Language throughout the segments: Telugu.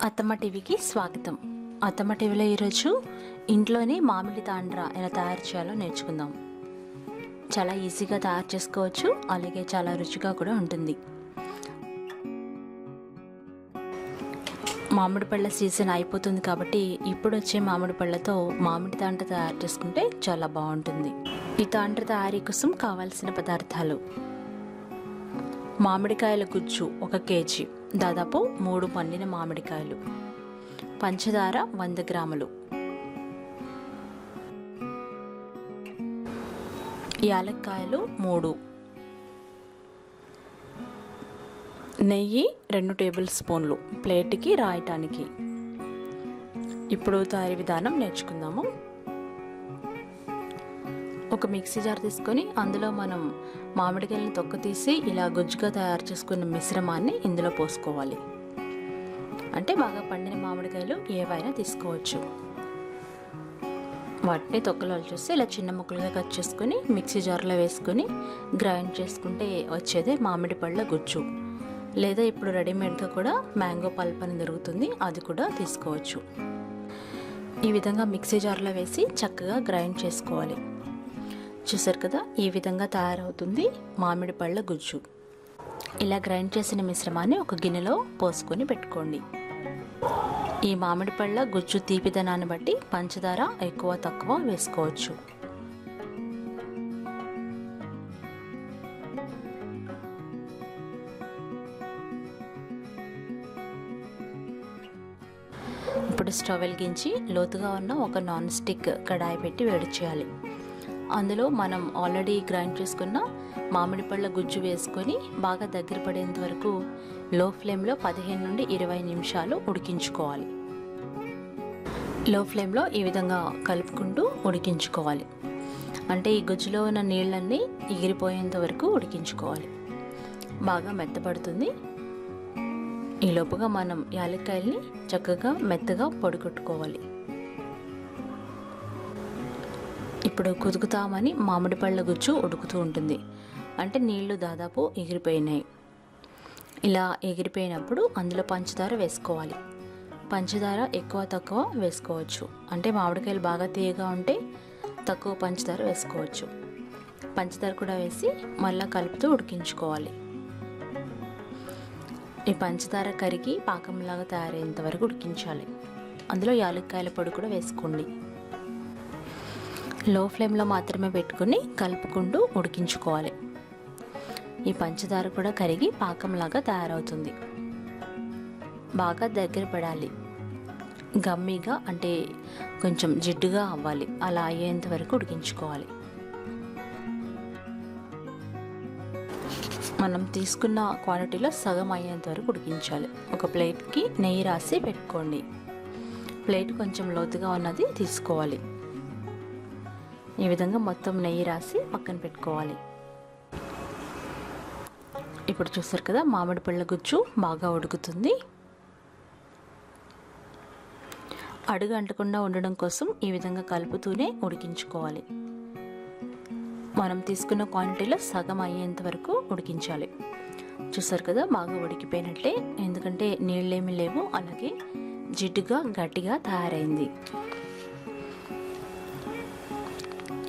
అత్తమ్మ టీవీకి స్వాగతం. అత్తమ్మ టీవీలో ఈరోజు ఇంట్లోనే మామిడి తాండ్ర ఎలా తయారు చేయాలో నేర్చుకుందాం. చాలా ఈజీగా తయారు చేసుకోవచ్చు, అలాగే చాలా రుచిగా కూడా ఉంటుంది. మామిడి పళ్ళ సీజన్ అయిపోతుంది కాబట్టి ఇప్పుడు వచ్చే మామిడి పళ్ళతో మామిడి తాండ్ర తయారు చేసుకుంటే చాలా బాగుంటుంది. ఈ తాండ్ర తయారీ కోసం కావాల్సిన పదార్థాలు: మామిడికాయల గుజ్జు 1 కేజీ, దాదాపు 3 పండిన మామిడికాయలు, పంచదార 100 గ్రాములు, యాలక్కాయలు 3, నెయ్యి 2 టేబుల్ స్పూన్లు ప్లేట్కి రాయటానికి. ఇప్పుడు తయారీ విధానం నేర్చుకుందాము. ఒక మిక్సీ జార్ తీసుకొని అందులో మనం మామిడికాయలను తొక్క తీసి ఇలా గుజ్జుగా తయారు చేసుకున్న మిశ్రమాన్ని ఇందులో పోసుకోవాలి. అంటే బాగా పండిన మామిడికాయలు ఏవైనా తీసుకోవచ్చు. వాటిని తొక్కలో చూసి ఇలా చిన్న ముక్కలుగా కట్ చేసుకొని మిక్సీ జార్లో వేసుకొని గ్రైండ్ చేసుకుంటే వచ్చేదే మామిడి పళ్ళ గుజ్జు. లేదా ఇప్పుడు రెడీమేడ్గా కూడా మ్యాంగో పల్ప్ అని దొరుకుతుంది, అది కూడా తీసుకోవచ్చు. ఈ విధంగా మిక్సీ జార్లో వేసి చక్కగా గ్రైండ్ చేసుకోవాలి. చూసారు కదా, ఈ విధంగా తయారవుతుంది మామిడి పళ్ళ గుజ్జు. ఇలా గ్రైండ్ చేసిన మిశ్రమాన్ని ఒక గిన్నెలో పోసుకొని పెట్టుకోండి. ఈ మామిడి పళ్ళ గుజ్జు తీపిదనాన్ని బట్టి పంచదార ఎక్కువ తక్కువ వేసుకోవచ్చు. ఇప్పుడు స్టవ్ వెలిగించి లోతుగా ఉన్న ఒక నాన్ స్టిక్ కడాయి పెట్టి వేడి చేయాలి. అందులో మనం ఆల్రెడీ గ్రైండ్ చేసుకున్న మామిడి పళ్ళ గుజ్జు వేసుకొని బాగా దగ్గర పడేంత వరకు లో ఫ్లేమ్లో 15 నుండి 20 నిమిషాలు ఉడికించుకోవాలి. లో ఫ్లేమ్లో ఈ విధంగా కలుపుకుంటూ ఉడికించుకోవాలి. అంటే ఈ గుజ్జులో ఉన్న నీళ్ళన్నీ ఎగిరిపోయేంత వరకు ఉడికించుకోవాలి. బాగా మెత్తపడుతుంది. ఈ లోపుగా మనం యాలక్కాయల్ని చక్కగా మెత్తగా పొడి కొట్టుకోవాలి. ఇప్పుడు కుదుకుతామని మామిడి పళ్ళ గుజ్జు ఉడుకుతూ ఉంటుంది. అంటే నీళ్లు దాదాపు ఎగిరిపోయినాయి. ఇలా ఎగిరిపోయినప్పుడు అందులో పంచదార వేసుకోవాలి. పంచదార ఎక్కువ తక్కువ వేసుకోవచ్చు. అంటే మామిడికాయలు బాగా తీయగా ఉంటే తక్కువ పంచదార వేసుకోవచ్చు. పంచదార కూడా వేసి మళ్ళీ కలుపుతూ ఉడికించుకోవాలి. ఈ పంచదార కరిగి పాకంలాగా తయారయ్యేంత వరకు ఉడికించాలి. అందులో యాలక్కాయల పొడి కూడా వేసుకోండి. లో ఫ్లేమ్లో మాత్రమే పెట్టుకుని కలుపుకుంటూ ఉడికించుకోవాలి. ఈ పంచదార కూడా కరిగి పాకంలాగా తయారవుతుంది. బాగా దగ్గర పడాలి. గమ్మీగా అంటే కొంచెం జిడ్డుగా అవ్వాలి. అలా అయ్యేంత వరకు ఉడికించుకోవాలి. మనం తీసుకున్న క్వాంటిటీలో సగం అయ్యేంత వరకు ఉడికించాలి. ఒక ప్లేట్కి నెయ్యి రాసి పెట్టుకోండి. ప్లేట్ కొంచెం లోతుగా ఉన్నది తీసుకోవాలి. ఈ విధంగా మొత్తం నెయ్యి రాసి పక్కన పెట్టుకోవాలి. ఇప్పుడు చూసారు కదా, మామిడి పళ్ళ గుజ్జు బాగా ఉడుకుతుంది. అడుగు అంటకుండా ఉండడం కోసం ఈ విధంగా కలుపుతూనే ఉడికించుకోవాలి. మనం తీసుకున్న క్వాంటిటీలో సగం అయ్యేంత వరకు ఉడికించాలి. చూసారు కదా, బాగా ఉడికిపోయినట్లే. ఎందుకంటే నీళ్ళేమీ లేవు, అలాగే జిడ్డుగా గట్టిగా తయారైంది.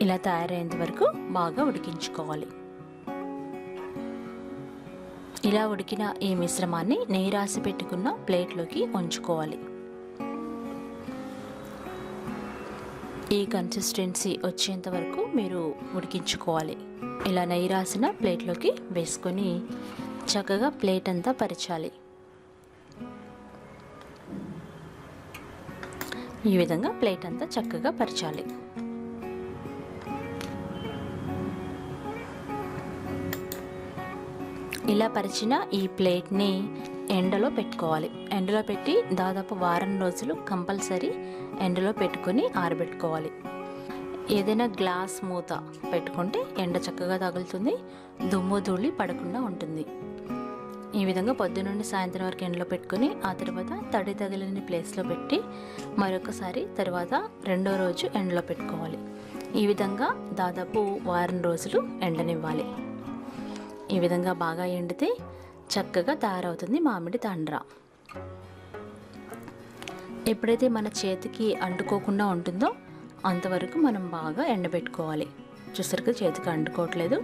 ఇలా తయారయ్యేంత వరకు బాగా ఉడికించుకోవాలి. ఇలా ఉడికిన ఈ మిశ్రమాన్ని నెయ్యి రాసి పెట్టుకున్న ప్లేట్లోకి ఉంచుకోవాలి. ఈ కన్సిస్టెన్సీ వచ్చేంత వరకు మీరు ఉడికించుకోవాలి. ఇలా నెయ్యి రాసిన ప్లేట్లోకి వేసుకొని చక్కగా ప్లేట్ అంతా పరిచాలి. ఈ విధంగా ప్లేట్ అంతా చక్కగా పరిచాలి. ఇలా పరిచిన ఈ ప్లేట్ని ఎండలో పెట్టుకోవాలి. ఎండలో పెట్టి దాదాపు వారం రోజులు కంపల్సరీ ఎండలో పెట్టుకొని ఆరబెట్టుకోవాలి. ఏదైనా గ్లాస్ మూత పెట్టుకుంటే ఎండ చక్కగా తగులుతుంది, దుమ్ము ధూళి పడకుండా ఉంటుంది. ఈ విధంగా పొద్దున్న నుండి సాయంత్రం వరకు ఎండలో పెట్టుకొని ఆ తర్వాత తడి తగిలిన ప్లేస్లో పెట్టి మరొకసారి తర్వాత రెండో రోజు ఎండలో పెట్టుకోవాలి. ఈ విధంగా దాదాపు వారం రోజులు ఎండనివ్వాలి. ఈ విధంగా బాగా ఎండితే చక్కగా తయారవుతుంది మామిడి తాండ్ర. ఎప్పుడైతే మన చేతికి అంటుకోకుండా ఉంటుందో అంతవరకు మనం బాగా ఎండబెట్టుకోవాలి. చూసరికి చేతికి అంటుకోవట్లేదు,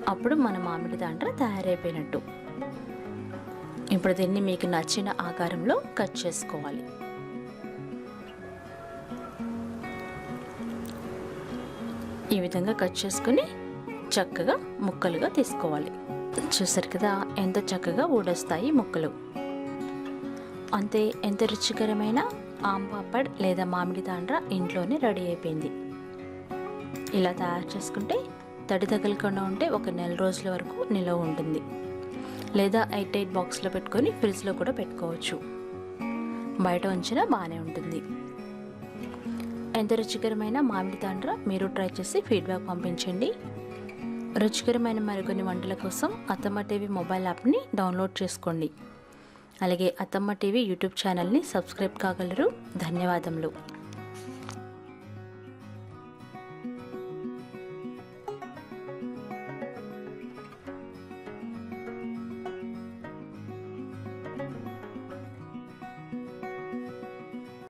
అప్పుడు మన మామిడి తాండ్ర తయారైపోయినట్టు. ఇప్పుడు దీన్ని మీకు నచ్చిన ఆకారంలో కట్ చేసుకోవాలి. ఈ విధంగా కట్ చేసుకుని చక్కగా ముక్కలుగా తీసుకోవాలి. చూసారు కదా ఎంత చక్కగా ఊడొస్తాయి ముక్కలు. అంతే, ఎంత రుచికరమైన ఆమ్ పాపడ్ లేదా మామిడి తాండ్ర ఇంట్లోనే రెడీ అయిపోయింది. ఇలా తయారు చేసుకుంటే తడి తగలకుండా ఉంటే ఒక నెల రోజుల వరకు నిల్వ ఉంటుంది. లేదా ఎయిట్ బాక్స్లో పెట్టుకొని ఫ్రిడ్జ్లో కూడా పెట్టుకోవచ్చు. బయట ఉంచినా బాగానే ఉంటుంది. ఎంత రుచికరమైన మామిడి తాండ్ర మీరు ట్రై చేసి ఫీడ్బ్యాక్ పంపించండి. రుచికరమైన మరికొన్ని వంటల కోసం అత్తమ్మ టీవీ మొబైల్ యాప్ని డౌన్లోడ్ చేసుకోండి. అలాగే అత్తమ్మ టీవీ యూట్యూబ్ ఛానల్ని సబ్స్క్రైబ్ కాగలరు. ధన్యవాదములు.